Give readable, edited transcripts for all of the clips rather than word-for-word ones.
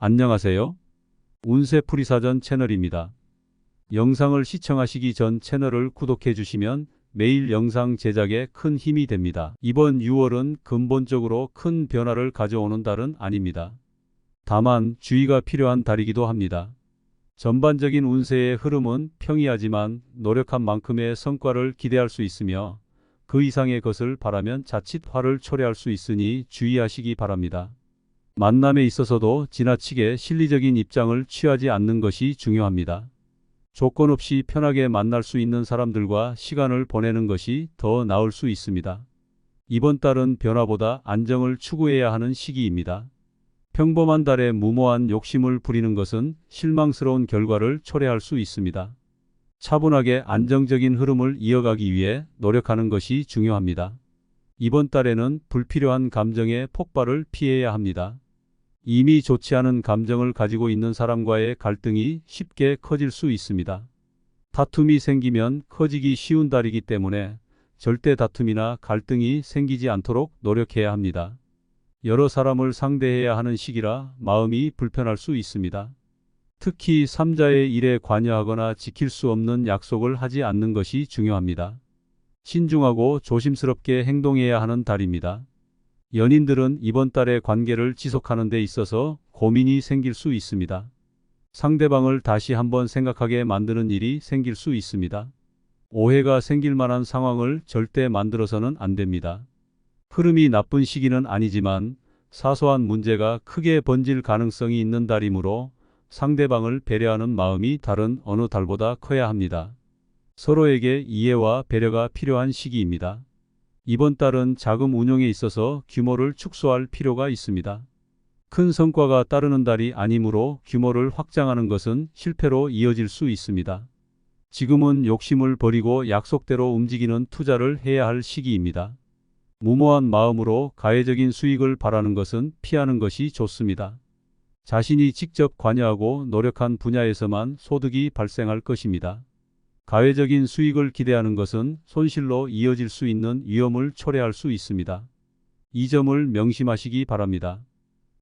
안녕하세요. 운세풀이사전 채널입니다. 영상을 시청하시기 전 채널을 구독해 주시면 매일 영상 제작에 큰 힘이 됩니다. 이번 6월은 근본적으로 큰 변화를 가져오는 달은 아닙니다. 다만 주의가 필요한 달이기도 합니다. 전반적인 운세의 흐름은 평이하지만 노력한 만큼의 성과를 기대할 수 있으며 그 이상의 것을 바라면 자칫 화를 초래할 수 있으니 주의하시기 바랍니다. 만남에 있어서도 지나치게 실리적인 입장을 취하지 않는 것이 중요합니다. 조건 없이 편하게 만날 수 있는 사람들과 시간을 보내는 것이 더 나을 수 있습니다. 이번 달은 변화보다 안정을 추구해야 하는 시기입니다. 평범한 달에 무모한 욕심을 부리는 것은 실망스러운 결과를 초래할 수 있습니다. 차분하게 안정적인 흐름을 이어가기 위해 노력하는 것이 중요합니다. 이번 달에는 불필요한 감정의 폭발을 피해야 합니다. 이미 좋지 않은 감정을 가지고 있는 사람과의 갈등이 쉽게 커질 수 있습니다. 다툼이 생기면 커지기 쉬운 달이기 때문에 절대 다툼이나 갈등이 생기지 않도록 노력해야 합니다. 여러 사람을 상대해야 하는 시기라 마음이 불편할 수 있습니다. 특히 3자의 일에 관여하거나 지킬 수 없는 약속을 하지 않는 것이 중요합니다. 신중하고 조심스럽게 행동해야 하는 달입니다. 연인들은 이번 달에 관계를 지속하는 데 있어서 고민이 생길 수 있습니다. 상대방을 다시 한번 생각하게 만드는 일이 생길 수 있습니다. 오해가 생길 만한 상황을 절대 만들어서는 안 됩니다. 흐름이 나쁜 시기는 아니지만 사소한 문제가 크게 번질 가능성이 있는 달이므로 상대방을 배려하는 마음이 다른 어느 달보다 커야 합니다. 서로에게 이해와 배려가 필요한 시기입니다. 이번 달은 자금 운용에 있어서 규모를 축소할 필요가 있습니다. 큰 성과가 따르는 달이 아니므로 규모를 확장하는 것은 실패로 이어질 수 있습니다. 지금은 욕심을 버리고 약속대로 움직이는 투자를 해야 할 시기입니다. 무모한 마음으로 가해적인 수익을 바라는 것은 피하는 것이 좋습니다. 자신이 직접 관여하고 노력한 분야에서만 소득이 발생할 것입니다. 가외적인 수익을 기대하는 것은 손실로 이어질 수 있는 위험을 초래할 수 있습니다. 이 점을 명심하시기 바랍니다.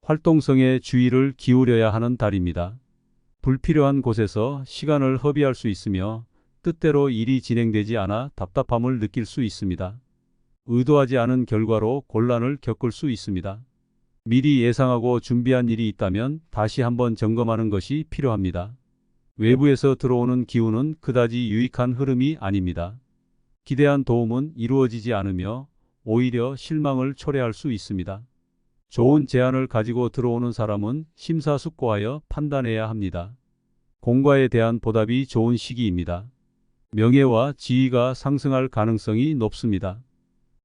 활동성에 주의를 기울여야 하는 달입니다. 불필요한 곳에서 시간을 허비할 수 있으며 뜻대로 일이 진행되지 않아 답답함을 느낄 수 있습니다. 의도하지 않은 결과로 곤란을 겪을 수 있습니다. 미리 예상하고 준비한 일이 있다면 다시 한번 점검하는 것이 필요합니다. 외부에서 들어오는 기운은 그다지 유익한 흐름이 아닙니다. 기대한 도움은 이루어지지 않으며 오히려 실망을 초래할 수 있습니다. 좋은 제안을 가지고 들어오는 사람은 심사숙고하여 판단해야 합니다. 공과에 대한 보답이 좋은 시기입니다. 명예와 지위가 상승할 가능성이 높습니다.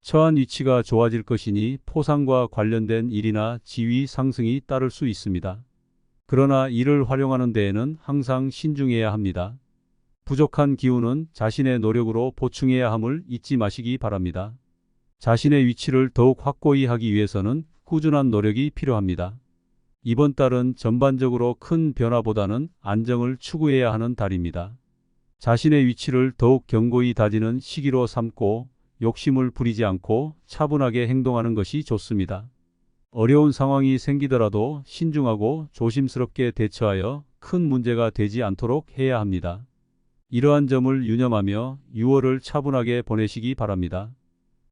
처한 위치가 좋아질 것이니 포상과 관련된 일이나 지위 상승이 따를 수 있습니다. 그러나 이를 활용하는 데에는 항상 신중해야 합니다. 부족한 기운은 자신의 노력으로 보충해야 함을 잊지 마시기 바랍니다. 자신의 위치를 더욱 확고히 하기 위해서는 꾸준한 노력이 필요합니다. 이번 달은 전반적으로 큰 변화보다는 안정을 추구해야 하는 달입니다. 자신의 위치를 더욱 견고히 다지는 시기로 삼고 욕심을 부리지 않고 차분하게 행동하는 것이 좋습니다. 어려운 상황이 생기더라도 신중하고 조심스럽게 대처하여 큰 문제가 되지 않도록 해야 합니다. 이러한 점을 유념하며 6월을 차분하게 보내시기 바랍니다.